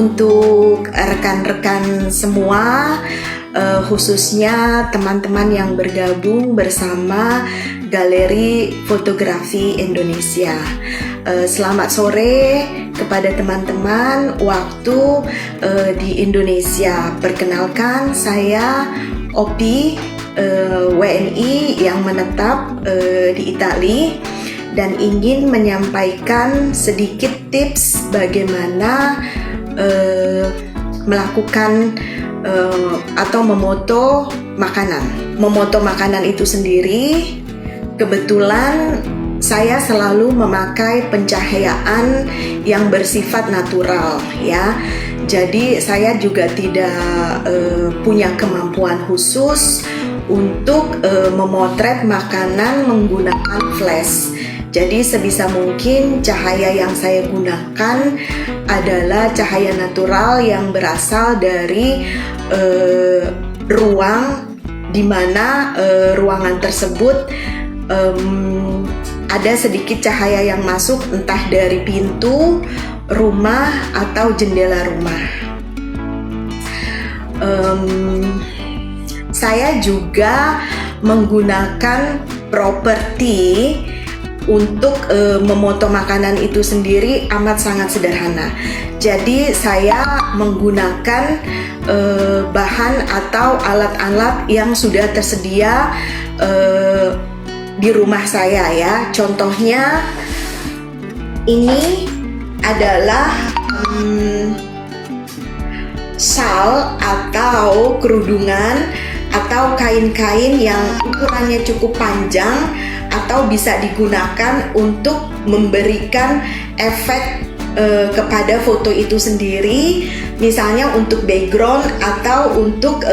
untuk rekan-rekan semua, khususnya teman-teman yang bergabung bersama Galeri Fotografi Indonesia. Selamat sore kepada teman-teman waktu di Indonesia. Perkenalkan, saya Opi, WNI yang menetap di Italia, dan ingin menyampaikan sedikit tips bagaimana melakukan atau memoto makanan. Memoto makanan itu sendiri, kebetulan saya selalu memakai pencahayaan yang bersifat natural, ya. Jadi saya juga tidak punya kemampuan khusus untuk memotret makanan menggunakan flash. Jadi sebisa mungkin cahaya yang saya gunakan adalah cahaya natural yang berasal dari ruang di mana ruangan tersebut ada sedikit cahaya yang masuk, entah dari pintu rumah atau jendela rumah. Saya juga menggunakan properti untuk memoto makanan itu sendiri amat sangat sederhana. Jadi saya menggunakan bahan atau alat-alat yang sudah tersedia di rumah saya, ya. Contohnya ini adalah shawl atau kerudungan atau kain-kain yang ukurannya cukup panjang atau bisa digunakan untuk memberikan efek kepada foto itu sendiri, misalnya untuk background atau untuk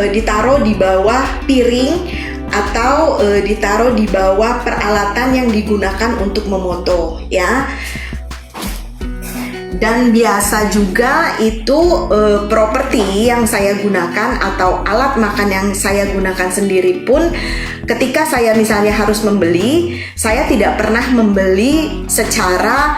ditaruh di bawah piring atau ditaruh di bawah peralatan yang digunakan untuk memoto, ya. Dan biasa juga itu properti yang saya gunakan atau alat makan yang saya gunakan sendiri pun, ketika saya misalnya harus membeli, saya tidak pernah membeli secara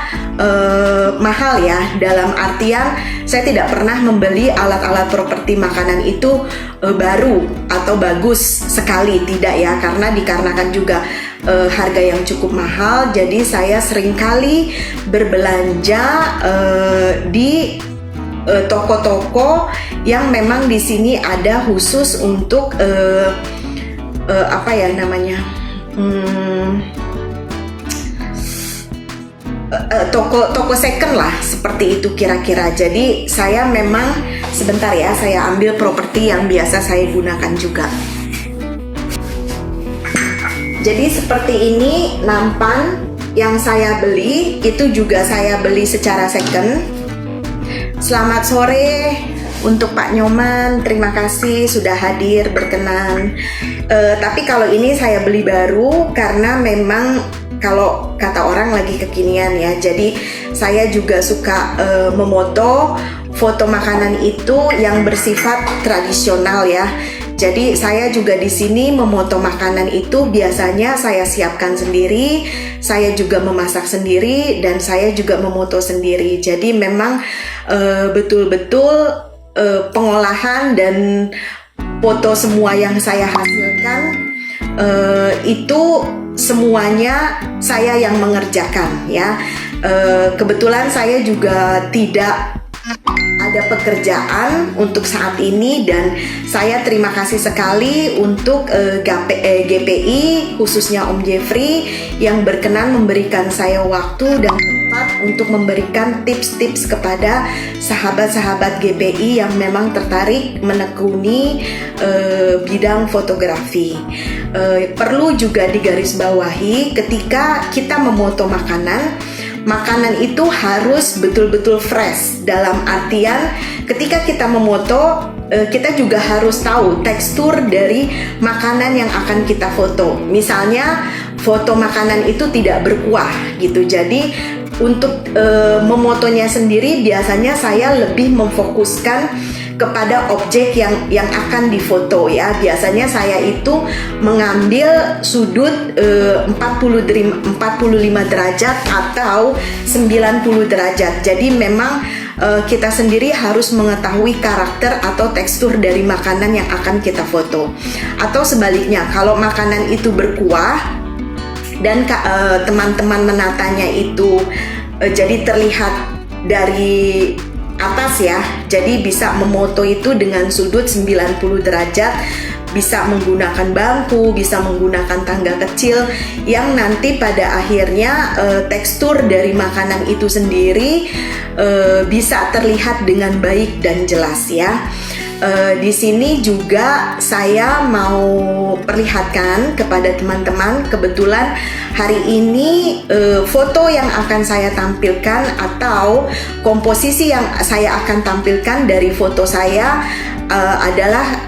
mahal, ya. Dalam artian saya tidak pernah membeli alat-alat properti makanan itu baru atau bagus sekali, tidak, ya, karena dikarenakan juga harga yang cukup mahal. Jadi saya seringkali berbelanja di toko-toko yang memang di sini ada khusus untuk toko second lah, seperti itu kira-kira. Jadi saya memang sebentar, ya, saya ambil properti yang biasa saya gunakan juga. Jadi seperti ini nampan yang saya beli, itu juga saya beli secara second. Selamat sore untuk Pak Nyoman, terima kasih sudah hadir berkenan. Tapi kalau ini saya beli baru karena memang kalau kata orang lagi kekinian, ya. Jadi saya juga suka memoto foto makanan itu yang bersifat tradisional, ya. Jadi saya juga di sini memoto makanan itu biasanya saya siapkan sendiri, saya juga memasak sendiri, dan saya juga memoto sendiri. Jadi memang betul-betul pengolahan dan foto semua yang saya hasilkan itu semuanya saya yang mengerjakan, ya. Kebetulan saya juga tidak ada pekerjaan untuk saat ini, dan saya terima kasih sekali untuk GPI, khususnya Om Jeffrey, yang berkenan memberikan saya waktu dan tempat untuk memberikan tips-tips kepada sahabat-sahabat GPI yang memang tertarik menekuni bidang fotografi. Perlu juga digarisbawahi, ketika kita memoto makanan itu harus betul-betul fresh. Dalam artian ketika kita memoto, kita juga harus tahu tekstur dari makanan yang akan kita foto. Misalnya foto makanan itu tidak berkuah gitu. Jadi untuk memotonya sendiri biasanya saya lebih memfokuskan kepada objek yang akan difoto ya. Biasanya saya itu mengambil sudut 45 derajat atau 90 derajat. Jadi memang kita sendiri harus mengetahui karakter atau tekstur dari makanan yang akan kita foto. Atau sebaliknya, kalau makanan itu berkuah dan teman-teman menatanya itu jadi terlihat dari atas ya, jadi bisa memoto itu dengan sudut 90 derajat, bisa menggunakan bangku, bisa menggunakan tangga kecil yang nanti pada akhirnya tekstur dari makanan itu sendiri bisa terlihat dengan baik dan jelas ya. Di sini juga saya mau perlihatkan kepada teman-teman, kebetulan hari ini foto yang akan saya tampilkan atau komposisi yang saya akan tampilkan dari foto saya adalah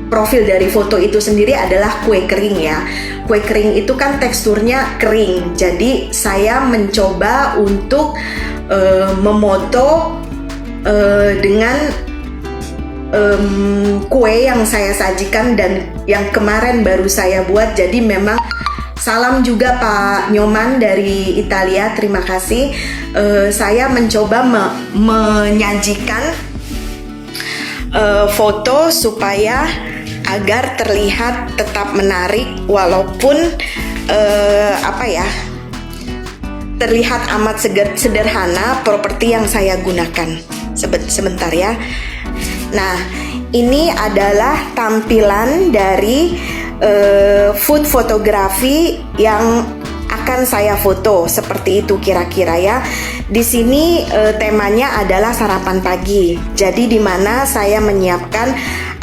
profil dari foto itu sendiri adalah kue kering ya. Kue kering itu kan teksturnya kering, jadi saya mencoba untuk memoto dengan kue yang saya sajikan dan yang kemarin baru saya buat. Jadi memang salam juga Pak Nyoman dari Italia, terima kasih. Saya mencoba menyajikan foto supaya agar terlihat tetap menarik walaupun terlihat amat sederhana properti yang saya gunakan. Sebentar ya. Nah, ini adalah tampilan dari food fotografi yang akan saya foto, seperti itu kira-kira ya. Di sini temanya adalah sarapan pagi. Jadi di mana saya menyiapkan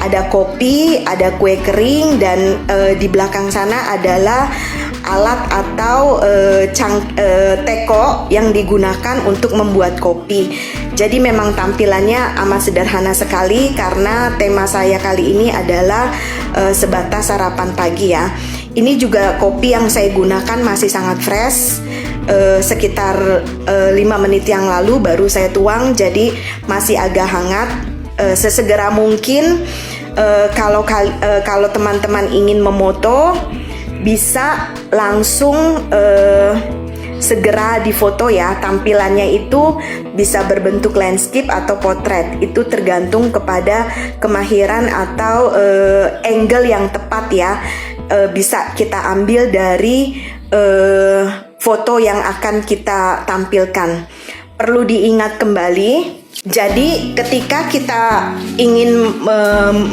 ada kopi, ada kue kering, dan di belakang sana adalah alat atau teko yang digunakan untuk membuat kopi. Jadi memang tampilannya amat sederhana sekali karena tema saya kali ini adalah sebatas sarapan pagi ya. Ini juga kopi yang saya gunakan masih sangat fresh, sekitar 5 menit yang lalu baru saya tuang, jadi masih agak hangat. Sesegera mungkin kalau teman-teman ingin memoto bisa langsung segera difoto ya. Tampilannya itu bisa berbentuk landscape atau potret, itu tergantung kepada kemahiran atau angle yang tepat ya. Bisa kita ambil dari foto yang akan kita tampilkan. Perlu diingat kembali, jadi ketika kita ingin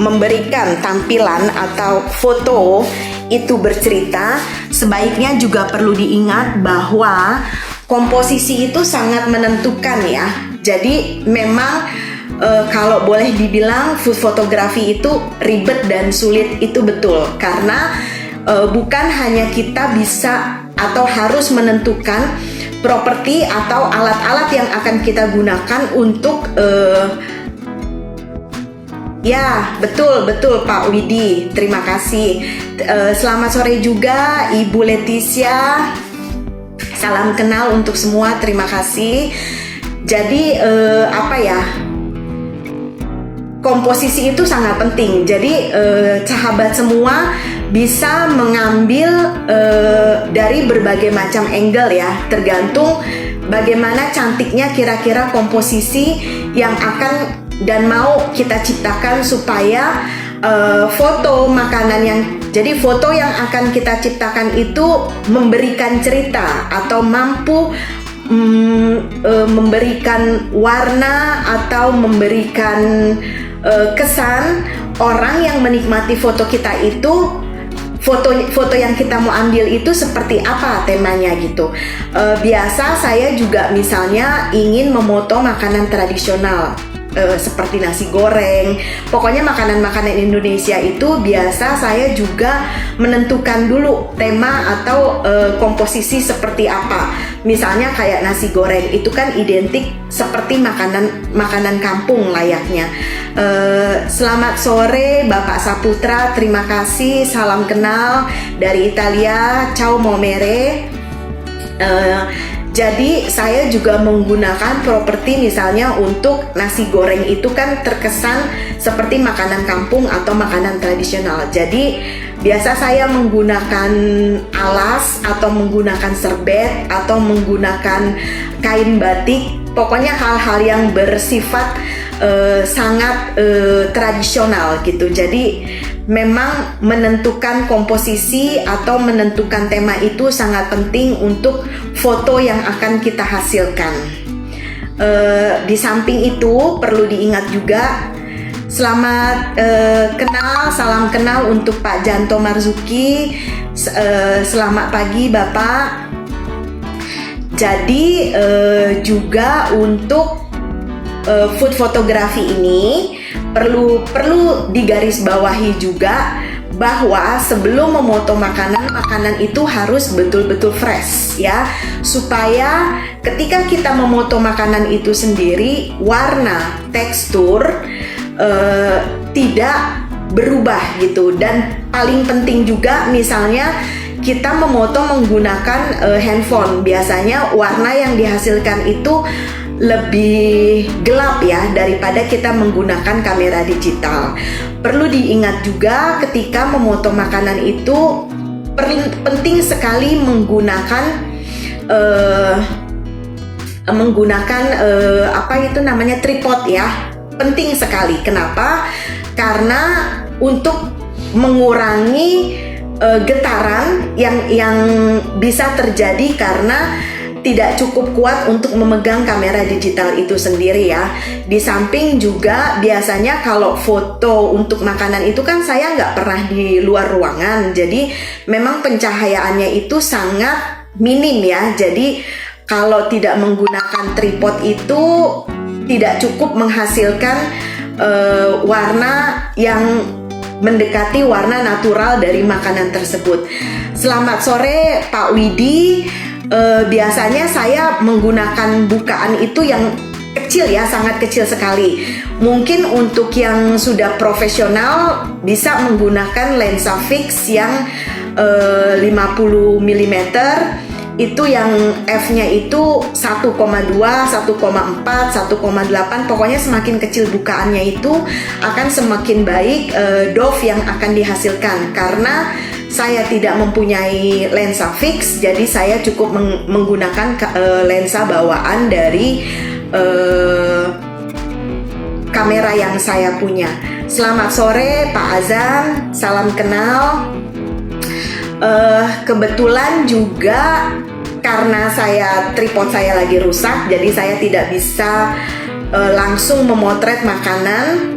memberikan tampilan atau foto itu bercerita, sebaiknya juga perlu diingat bahwa komposisi itu sangat menentukan ya. Jadi memang kalau boleh dibilang food fotografi itu ribet dan sulit, itu betul. Karena bukan hanya kita bisa atau harus menentukan properti atau alat-alat yang akan kita gunakan untuk ya, betul Pak Widi, terima kasih. Selamat sore juga Ibu Leticia. Salam kenal untuk semua, terima kasih. Jadi komposisi itu sangat penting. Jadi sahabat semua bisa mengambil dari berbagai macam angle ya, tergantung bagaimana cantiknya kira-kira komposisi yang akan dan mau kita ciptakan supaya foto makanan foto yang akan kita ciptakan itu memberikan cerita atau mampu memberikan warna atau memberikan kesan orang yang menikmati foto kita itu. Foto yang kita mau ambil itu seperti apa temanya gitu. Biasa saya juga misalnya ingin memoto makanan tradisional seperti nasi goreng. Pokoknya makanan-makanan Indonesia itu biasa saya juga menentukan dulu tema atau komposisi seperti apa. Misalnya kayak nasi goreng itu kan identik seperti makanan kampung layaknya. Selamat sore Bapak Saputra, terima kasih, salam kenal dari Italia, ciao momere. Jadi saya juga menggunakan properti misalnya untuk nasi goreng itu kan terkesan seperti makanan kampung atau makanan tradisional. Jadi biasa saya menggunakan alas atau menggunakan serbet atau menggunakan kain batik. Pokoknya hal-hal yang bersifat sangat tradisional gitu. Jadi memang menentukan komposisi atau menentukan tema itu sangat penting untuk foto yang akan kita hasilkan. Di samping itu perlu diingat juga, selamat kenal, salam kenal untuk Pak Janto Marzuki. Selamat pagi Bapak. Jadi juga untuk food fotografi ini perlu digarisbawahi juga bahwa sebelum memoto makanan itu harus betul-betul fresh ya, supaya ketika kita memoto makanan itu sendiri warna, tekstur tidak berubah gitu. Dan paling penting juga misalnya kita memoto menggunakan handphone, biasanya warna yang dihasilkan itu lebih gelap ya daripada kita menggunakan kamera digital. Perlu diingat juga ketika memoto makanan itu penting sekali menggunakan apa itu namanya, tripod ya. Penting sekali. Kenapa? Karena untuk mengurangi getaran yang bisa terjadi karena tidak cukup kuat untuk memegang kamera digital itu sendiri ya. Di samping juga biasanya kalau foto untuk makanan itu kan saya nggak pernah di luar ruangan, jadi memang pencahayaannya itu sangat minim ya. Jadi kalau tidak menggunakan tripod itu tidak cukup menghasilkan warna yang mendekati warna natural dari makanan tersebut. Selamat sore Pak Widi. Biasanya saya menggunakan bukaan itu yang kecil ya, sangat kecil sekali. Mungkin untuk yang sudah profesional bisa menggunakan lensa fix yang 50 mm. Itu yang f-nya itu 1,2, 1,4, 1,8. Pokoknya semakin kecil bukaannya itu akan semakin baik dove yang akan dihasilkan. Karena saya tidak mempunyai lensa fix, jadi saya cukup menggunakan lensa bawaan dari kamera yang saya punya. Selamat sore Pak Azam, salam kenal. Kebetulan juga karena tripod saya lagi rusak, jadi saya tidak bisa langsung memotret makanan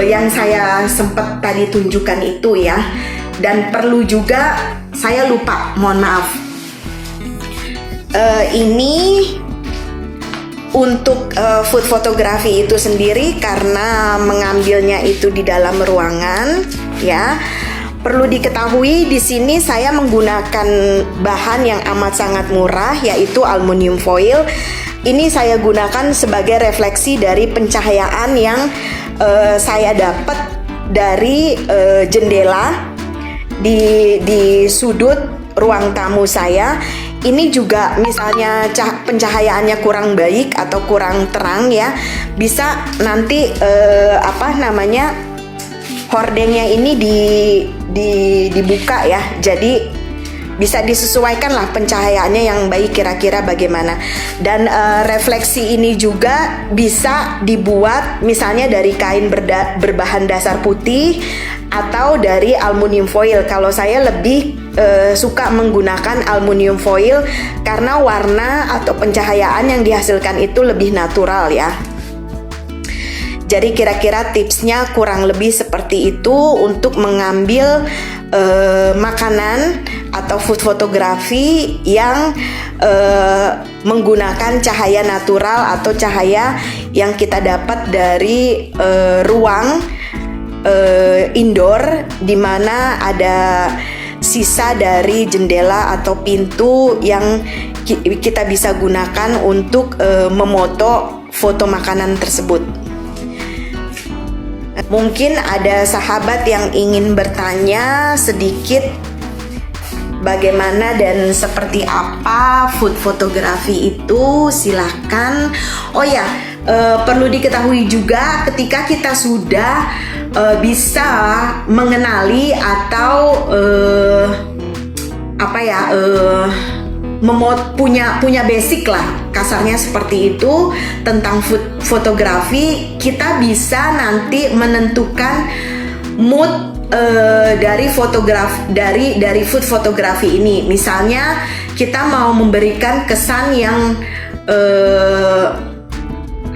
yang saya sempat tadi tunjukkan itu ya. Dan perlu juga, saya lupa, mohon maaf. Ini untuk food fotografi itu sendiri karena mengambilnya itu di dalam ruangan ya. Perlu diketahui di sini saya menggunakan bahan yang amat sangat murah, yaitu aluminium foil. Ini saya gunakan sebagai refleksi dari pencahayaan yang saya dapat dari jendela di sudut ruang tamu saya. Ini juga misalnya pencahayaannya kurang baik atau kurang terang ya, bisa nanti hordengnya ini dibuka ya. Jadi bisa disesuaikan lah pencahayaannya yang baik kira-kira bagaimana. Dan refleksi ini juga bisa dibuat misalnya dari kain berbahan dasar putih atau dari aluminium foil. Kalau saya lebih suka menggunakan aluminium foil karena warna atau pencahayaan yang dihasilkan itu lebih natural ya. Jadi kira-kira tipsnya kurang lebih seperti itu untuk mengambil makanan atau food fotografi yang menggunakan cahaya natural atau cahaya yang kita dapat dari ruang indoor, di mana ada sisa dari jendela atau pintu yang kita bisa gunakan untuk memoto foto makanan tersebut. Mungkin ada sahabat yang ingin bertanya sedikit bagaimana dan seperti apa food fotografi itu, silakan. Oh ya, perlu diketahui juga ketika kita sudah bisa mengenali atau punya basic lah, kasarnya seperti itu, tentang food fotografi, kita bisa nanti menentukan mood dari food fotografi ini. Misalnya kita mau memberikan kesan yang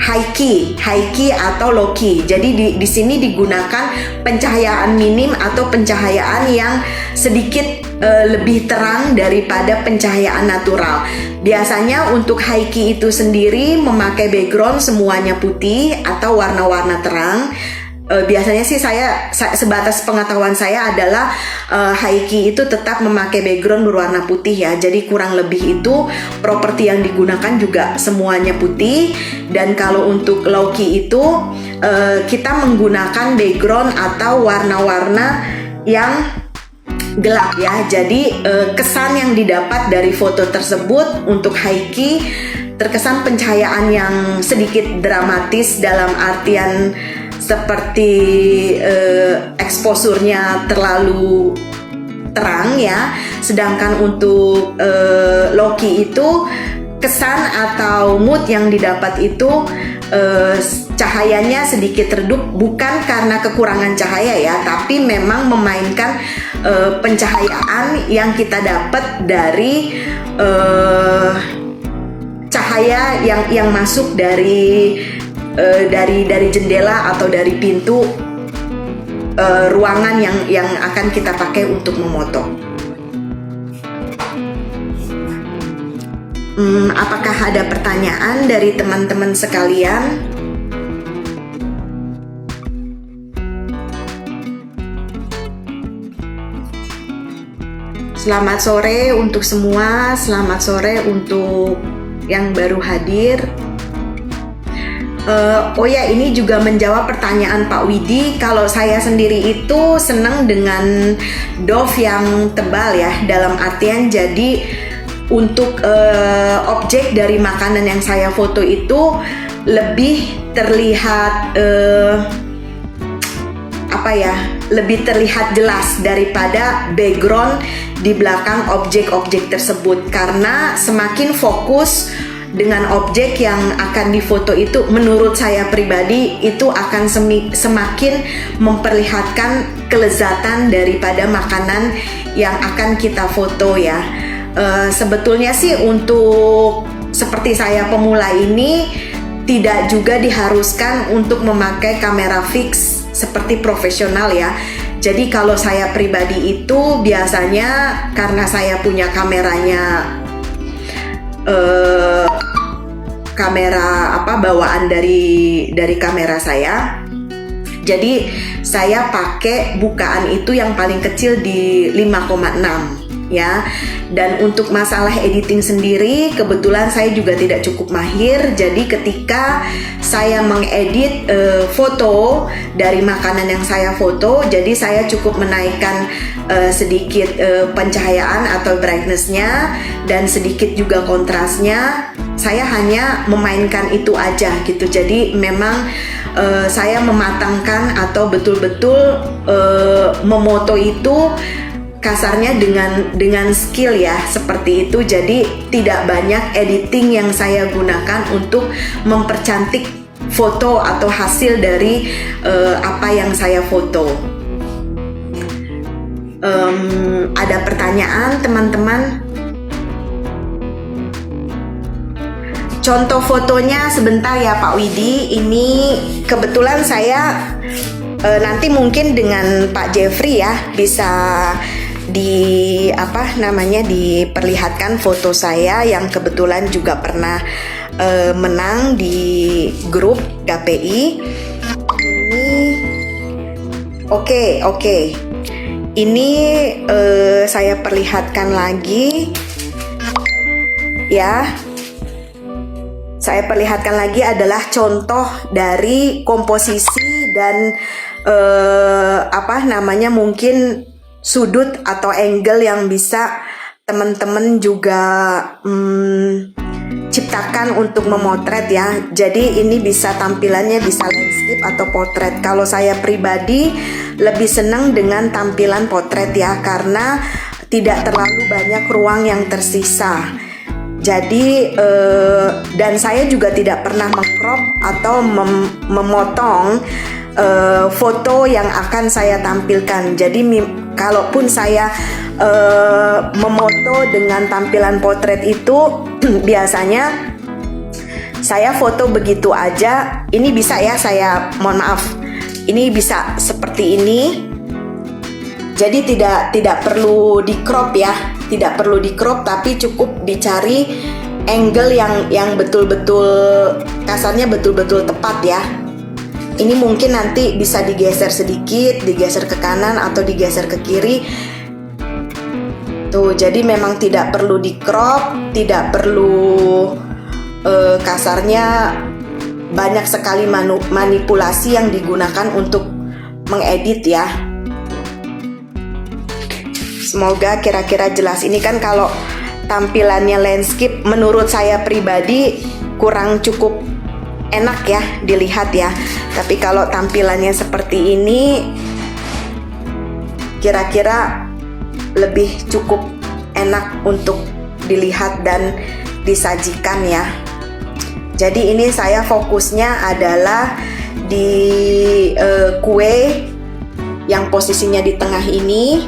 high key atau low key. Jadi di sini digunakan pencahayaan minim atau pencahayaan yang sedikit lebih terang daripada pencahayaan natural. Biasanya untuk high key itu sendiri memakai background semuanya putih atau warna-warna terang. Biasanya sih saya sebatas pengetahuan saya adalah high key itu tetap memakai background berwarna putih ya. Jadi kurang lebih itu properti yang digunakan juga semuanya putih. Dan kalau untuk low key itu kita menggunakan background atau warna-warna yang gelap ya. Jadi kesan yang didapat dari foto tersebut untuk high key terkesan pencahayaan yang sedikit dramatis, dalam artian seperti eksposurnya terlalu terang ya. Sedangkan untuk low key itu kesan atau mood yang didapat itu cahayanya sedikit redup, bukan karena kekurangan cahaya ya, tapi memang memainkan pencahayaan yang kita dapat dari cahaya yang masuk dari jendela atau dari pintu ruangan yang akan kita pakai untuk memoto. Apakah ada pertanyaan dari teman-teman sekalian? Selamat sore untuk semua, selamat sore untuk yang baru hadir. Oh ya, ini juga menjawab pertanyaan Pak Widi. Kalau saya sendiri itu senang dengan doff yang tebal ya, dalam artian jadi untuk objek dari makanan yang saya foto itu lebih terlihat lebih terlihat jelas daripada background di belakang objek-objek tersebut, karena semakin fokus dengan objek yang akan difoto itu, menurut saya pribadi itu akan semakin memperlihatkan kelezatan daripada makanan yang akan kita foto ya. Sebetulnya sih untuk seperti saya pemula ini tidak juga diharuskan untuk memakai kamera fix seperti profesional ya. Jadi kalau saya pribadi itu biasanya karena saya punya kameranya kamera bawaan dari kamera saya. Jadi saya pakai bukaan itu yang paling kecil di 5,6 ya. Dan untuk masalah editing sendiri kebetulan saya juga tidak cukup mahir. Jadi ketika saya mengedit foto dari makanan yang saya foto, jadi saya cukup menaikkan sedikit pencahayaan atau brightness-nya dan sedikit juga kontrasnya. Saya hanya memainkan itu aja gitu. Jadi memang saya mematangkan atau betul-betul memoto itu kasarnya dengan skill ya, seperti itu. Jadi tidak banyak editing yang saya gunakan untuk mempercantik foto atau hasil dari apa yang saya foto. Ada pertanyaan teman-teman? Contoh fotonya sebentar ya Pak Widi. Ini kebetulan saya nanti mungkin dengan Pak Jeffrey ya bisa diperlihatkan foto saya yang kebetulan juga pernah menang di grup KPI. Ini oke. Ini saya perlihatkan lagi ya. Saya perlihatkan lagi adalah contoh dari komposisi dan mungkin sudut atau angle yang bisa teman-teman juga ciptakan untuk memotret ya. Jadi ini bisa tampilannya bisa landscape atau potret. Kalau saya pribadi lebih senang dengan tampilan potret ya, karena tidak terlalu banyak ruang yang tersisa. Jadi dan saya juga tidak pernah mengcrop atau memotong foto yang akan saya tampilkan. Jadi kalaupun saya memoto dengan tampilan potret itu biasanya saya foto begitu aja. Ini bisa ya, saya mohon maaf, ini bisa seperti ini. Jadi tidak perlu di crop ya, tidak perlu di crop, tapi cukup dicari angle yang betul-betul kasarnya betul-betul tepat ya. Ini mungkin nanti bisa digeser sedikit, digeser ke kanan atau digeser ke kiri. Tuh, jadi memang tidak perlu di crop, tidak perlu kasarnya banyak sekali manipulasi yang digunakan untuk mengedit ya. Semoga kira-kira jelas. Ini kan kalau tampilannya landscape menurut saya pribadi kurang cukup enak ya dilihat ya. Tapi kalau tampilannya seperti ini kira-kira lebih cukup enak untuk dilihat dan disajikan ya. Jadi ini saya fokusnya adalah di kue yang posisinya di tengah ini.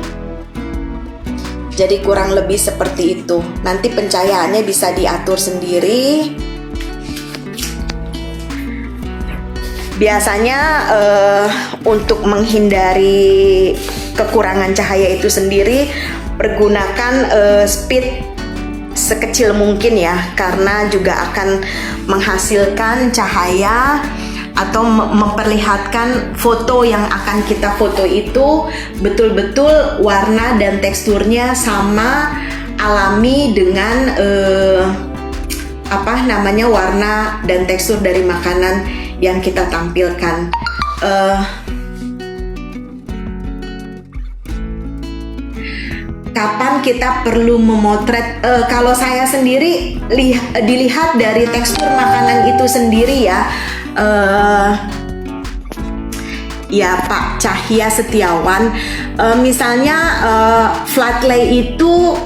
Jadi kurang lebih seperti itu. Nanti pencahayaannya bisa diatur sendiri. Biasanya untuk menghindari kekurangan cahaya itu sendiri, pergunakan speed sekecil mungkin ya, karena juga akan menghasilkan cahaya atau memperlihatkan foto yang akan kita foto itu betul-betul warna dan teksturnya sama alami dengan warna dan tekstur dari makanan yang kita tampilkan. Kapan kita perlu memotret? Kalau saya sendiri dilihat dari tekstur makanan itu sendiri ya. Ya Pak Cahya Setiawan, misalnya flat lay itu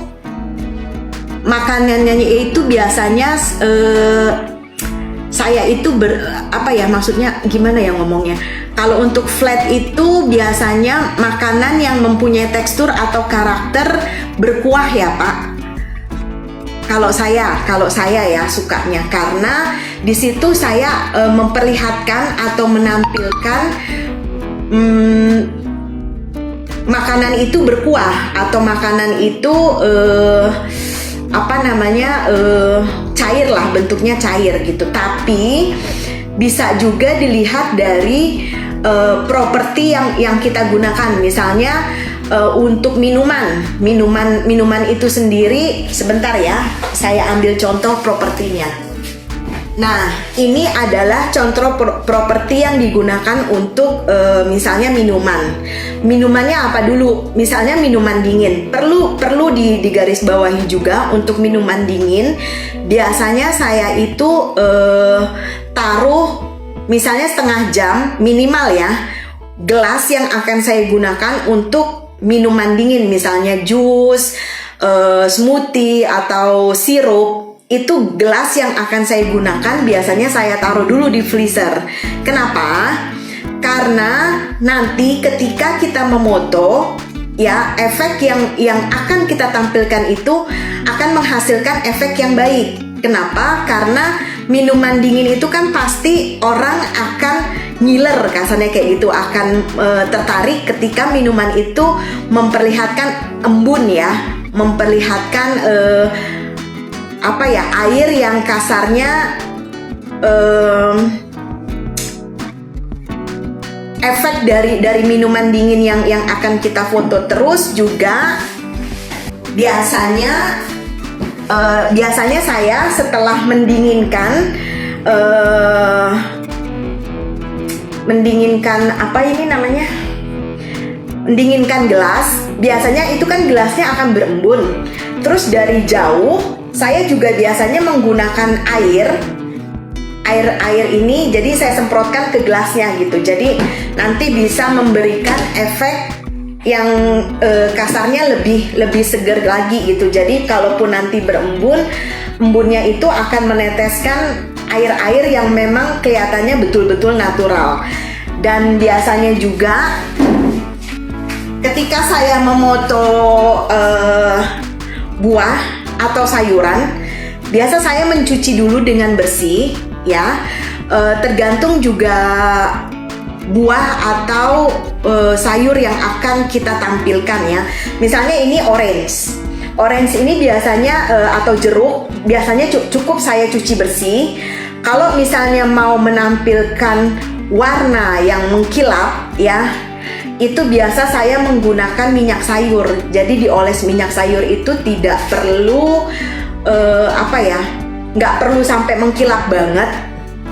makanannya itu biasanya saya itu maksudnya gimana ya ngomongnya? Kalau untuk flat itu biasanya makanan yang mempunyai tekstur atau karakter berkuah ya Pak. Kalau saya ya sukanya, karena di situ saya memperlihatkan atau menampilkan makanan itu berkuah atau makanan itu cair lah, bentuknya cair gitu. Tapi bisa juga dilihat dari properti yang kita gunakan. Misalnya untuk minuman itu sendiri, sebentar ya, saya ambil contoh propertinya. Nah, ini adalah contoh properti yang digunakan untuk misalnya minumannya apa dulu? Misalnya minuman dingin. Perlu digarisbawahi juga untuk minuman dingin. Biasanya saya itu taruh misalnya setengah jam minimal ya, gelas yang akan saya gunakan untuk minuman dingin, misalnya jus, smoothie atau sirup. Itu gelas yang akan saya gunakan biasanya saya taruh dulu di freezer. Kenapa? Karena nanti ketika kita memoto ya, efek yang akan kita tampilkan itu akan menghasilkan efek yang baik. Kenapa? Karena minuman dingin itu kan pasti orang akan ngiler, kasarnya kayak gitu, akan tertarik ketika minuman itu memperlihatkan embun ya, memperlihatkan air yang kasarnya efek dari minuman dingin yang akan kita foto. Terus juga biasanya saya setelah mendinginkan mendinginkan gelas, biasanya itu kan gelasnya akan berembun. Terus dari jauh saya juga biasanya menggunakan air ini, jadi saya semprotkan ke gelasnya gitu. Jadi nanti bisa memberikan efek yang kasarnya lebih segar lagi gitu. Jadi kalaupun nanti berembun, embunnya itu akan meneteskan air-air yang memang kelihatannya betul-betul natural. Dan biasanya juga ketika saya memoto buah atau sayuran, biasa saya mencuci dulu dengan bersih ya. Tergantung juga buah atau sayur yang akan kita tampilkan ya. Misalnya ini orange ini biasanya atau jeruk biasanya cukup saya cuci bersih. Kalau misalnya mau menampilkan warna yang mengkilap ya, itu biasa saya menggunakan minyak sayur. Jadi dioles minyak sayur itu tidak perlu nggak perlu sampai mengkilap banget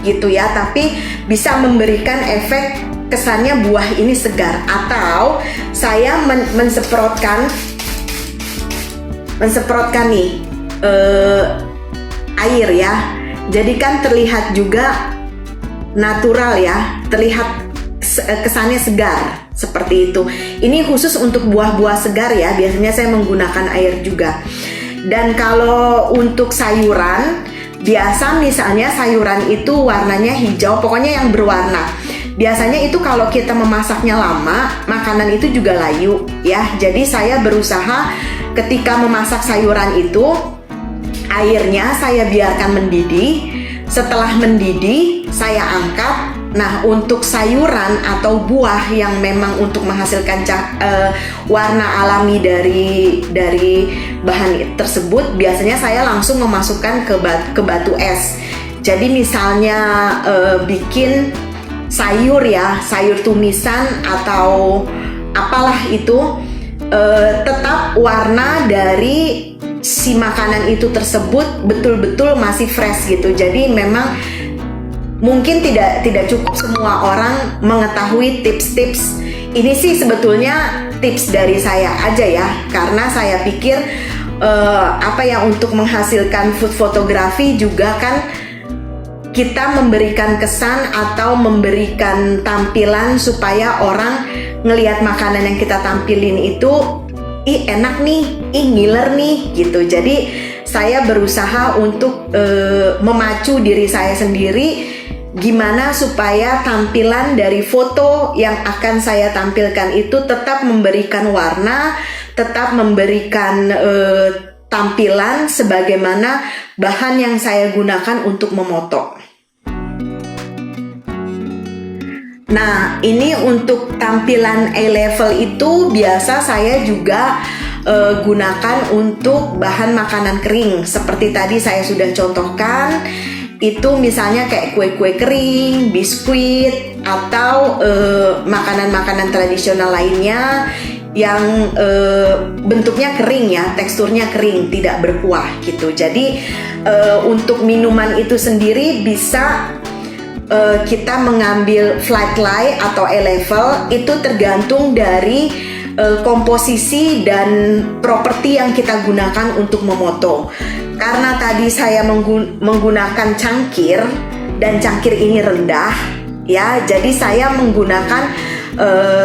gitu ya, tapi bisa memberikan efek kesannya buah ini segar. Atau saya mensemprotkan nih air ya, jadi kan terlihat juga natural ya, terlihat kesannya segar seperti itu. Ini khusus untuk buah-buah segar ya, biasanya saya menggunakan air juga. Dan kalau untuk sayuran, biasa misalnya sayuran itu warnanya hijau, pokoknya yang berwarna. Biasanya itu kalau kita memasaknya lama, makanan itu juga layu ya. Jadi saya berusaha ketika memasak sayuran itu, airnya saya biarkan mendidih. Setelah mendidih, saya angkat. Nah, untuk sayuran atau buah yang memang untuk menghasilkan warna alami dari bahan tersebut, biasanya saya langsung memasukkan ke batu es. Jadi misalnya bikin sayur ya, sayur tumisan atau apalah itu, tetap warna dari si makanan itu tersebut betul-betul masih fresh gitu. Jadi memang mungkin tidak cukup semua orang mengetahui tips-tips ini. Sih sebetulnya tips dari saya aja ya, karena saya pikir untuk menghasilkan food photography juga kan kita memberikan kesan atau memberikan tampilan supaya orang ngelihat makanan yang kita tampilin itu enak nih, ngiler nih gitu. Jadi saya berusaha untuk memacu diri saya sendiri, gimana supaya tampilan dari foto yang akan saya tampilkan itu tetap memberikan warna, tetap memberikan tampilan sebagaimana bahan yang saya gunakan untuk memoto. Nah, ini untuk tampilan A-level itu biasa saya juga gunakan untuk bahan makanan kering. Seperti tadi saya sudah contohkan, itu misalnya kayak kue-kue kering, biskuit, atau makanan-makanan tradisional lainnya yang bentuknya kering ya, teksturnya kering, tidak berkuah gitu. Jadi untuk minuman itu sendiri bisa kita mengambil flat lie atau A-level, itu tergantung dari komposisi dan properti yang kita gunakan untuk memoto. Karena tadi saya menggunakan cangkir dan cangkir ini rendah ya, jadi saya menggunakan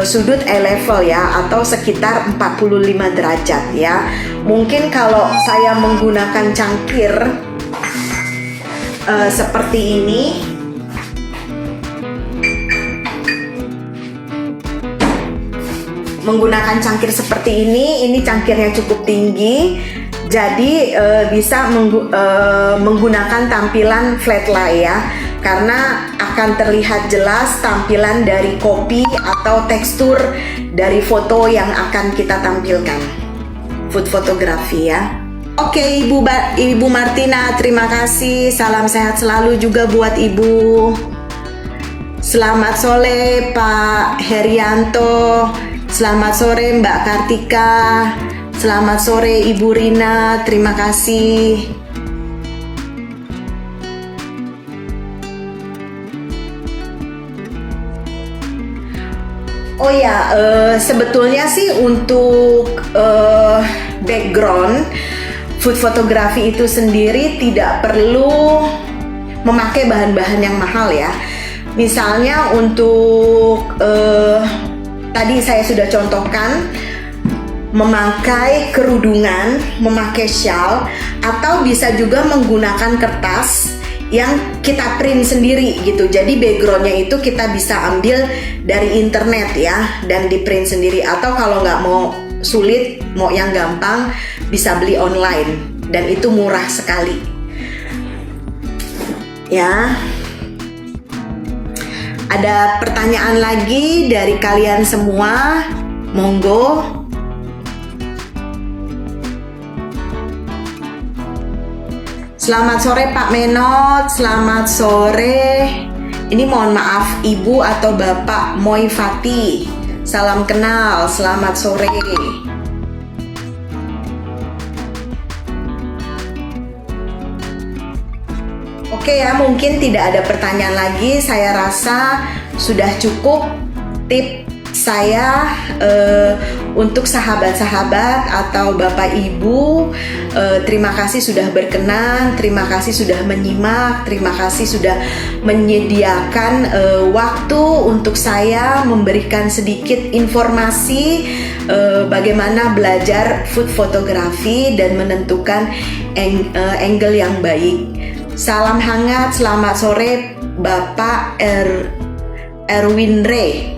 sudut A-level ya, atau sekitar 45 derajat ya. Mungkin kalau saya menggunakan cangkir seperti ini, ini cangkirnya cukup tinggi, jadi bisa menggunakan tampilan flat lie ya, karena akan terlihat jelas tampilan dari kopi atau tekstur dari foto yang akan kita tampilkan, food photography ya. Oke, Ibu Martina, terima kasih. Salam sehat selalu juga buat Ibu. Selamat sore Pak Herianto. Selamat sore Mbak Kartika. Selamat sore Ibu Rina. Terima kasih. Oh ya, sebetulnya sih untuk background food photography itu sendiri tidak perlu memakai bahan-bahan yang mahal ya. Misalnya untuk tadi saya sudah contohkan memakai kerudungan, memakai shawl, atau bisa juga menggunakan kertas yang kita print sendiri gitu. Jadi backgroundnya itu kita bisa ambil dari internet ya dan di print sendiri, atau kalau nggak mau sulit, mau yang gampang, bisa beli online dan itu murah sekali ya. Ada pertanyaan lagi dari kalian semua? Monggo. Selamat sore Pak Menot, selamat sore. Ini mohon maaf Ibu atau Bapak Moy Fati. Salam kenal, selamat sore. Oke ya, mungkin tidak ada pertanyaan lagi. Saya rasa sudah cukup tip saya untuk sahabat-sahabat atau Bapak Ibu. Terima kasih sudah berkenan, terima kasih sudah menyimak, terima kasih sudah menyediakan waktu untuk saya memberikan sedikit informasi bagaimana belajar food photography dan menentukan angle yang baik. Salam hangat, selamat sore Bapak Erwin Ray.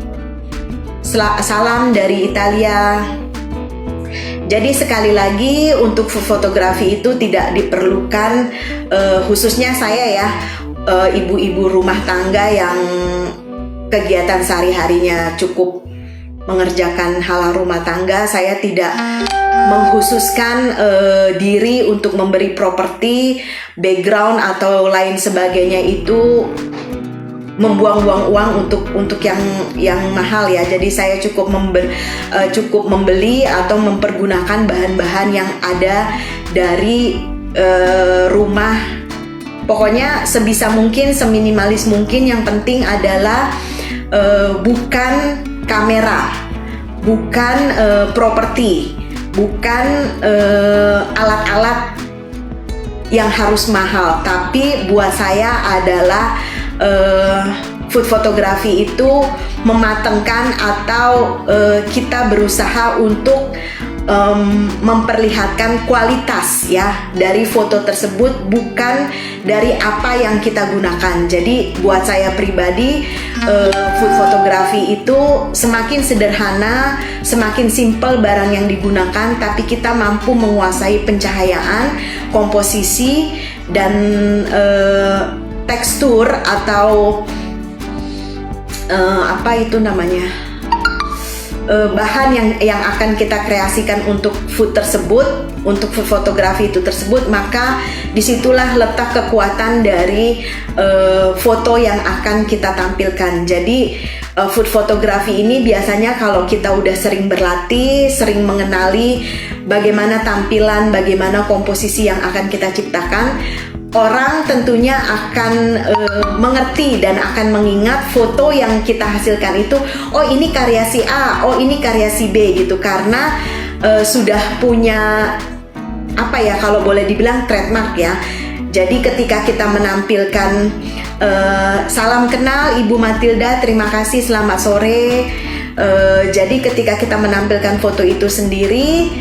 Salam dari Italia. Jadi sekali lagi untuk fotografi itu tidak diperlukan, khususnya saya ya, ibu-ibu rumah tangga yang kegiatan sehari-harinya cukup mengerjakan hal rumah tangga. Saya tidak mengkhususkan diri untuk memberi properti, background atau lain sebagainya itu membuang-buang uang untuk yang mahal ya. Jadi saya cukup membeli atau mempergunakan bahan-bahan yang ada dari rumah. Pokoknya sebisa mungkin, seminimalis mungkin. Yang penting adalah bukan kamera, bukan properti, bukan alat-alat yang harus mahal. Tapi buat saya adalah food photography itu mematangkan atau kita berusaha untuk memperlihatkan kualitas ya dari foto tersebut, bukan dari apa yang kita gunakan. Jadi buat saya pribadi, food photography itu semakin sederhana, semakin simple barang yang digunakan, tapi kita mampu menguasai pencahayaan, komposisi, dan tekstur atau apa itu namanya, bahan yang akan kita kreasikan untuk food tersebut, untuk food fotografi itu tersebut. Maka disitulah letak kekuatan dari foto yang akan kita tampilkan. Jadi food fotografi ini biasanya kalau kita udah sering berlatih, sering mengenali bagaimana tampilan, bagaimana komposisi yang akan kita ciptakan, orang tentunya akan mengerti dan akan mengingat foto yang kita hasilkan itu, oh ini karya si A, oh ini karya si B gitu, karena sudah punya apa ya, kalau boleh dibilang trademark ya. Jadi ketika kita menampilkan salam kenal Ibu Matilda, terima kasih, selamat sore. Jadi ketika kita menampilkan foto itu sendiri,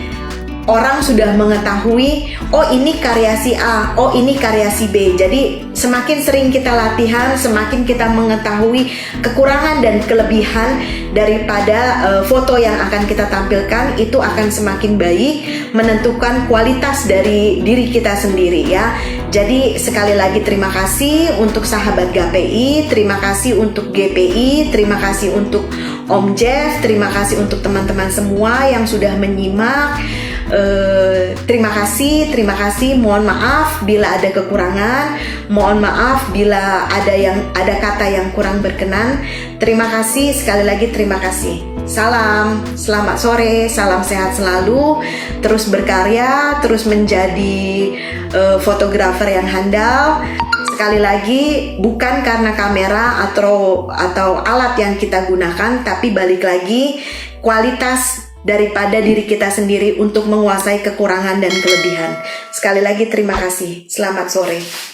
orang sudah mengetahui, oh ini karya si A, oh ini karya si B. Jadi semakin sering kita latihan, semakin kita mengetahui kekurangan dan kelebihan daripada foto yang akan kita tampilkan, itu akan semakin baik menentukan kualitas dari diri kita sendiri ya. Jadi sekali lagi terima kasih untuk sahabat GPI, terima kasih untuk GPI, terima kasih untuk Om Jeff, terima kasih untuk teman-teman semua yang sudah menyimak. Terima kasih. Mohon maaf bila ada kekurangan, mohon maaf bila ada kata yang kurang berkenan. Terima kasih sekali lagi, terima kasih. Salam, selamat sore, salam sehat selalu, terus berkarya, terus menjadi fotografer yang handal. Sekali lagi, bukan karena kamera atau alat yang kita gunakan, tapi balik lagi kualitas daripada diri kita sendiri untuk menguasai kekurangan dan kelebihan. Sekali lagi terima kasih. Selamat sore.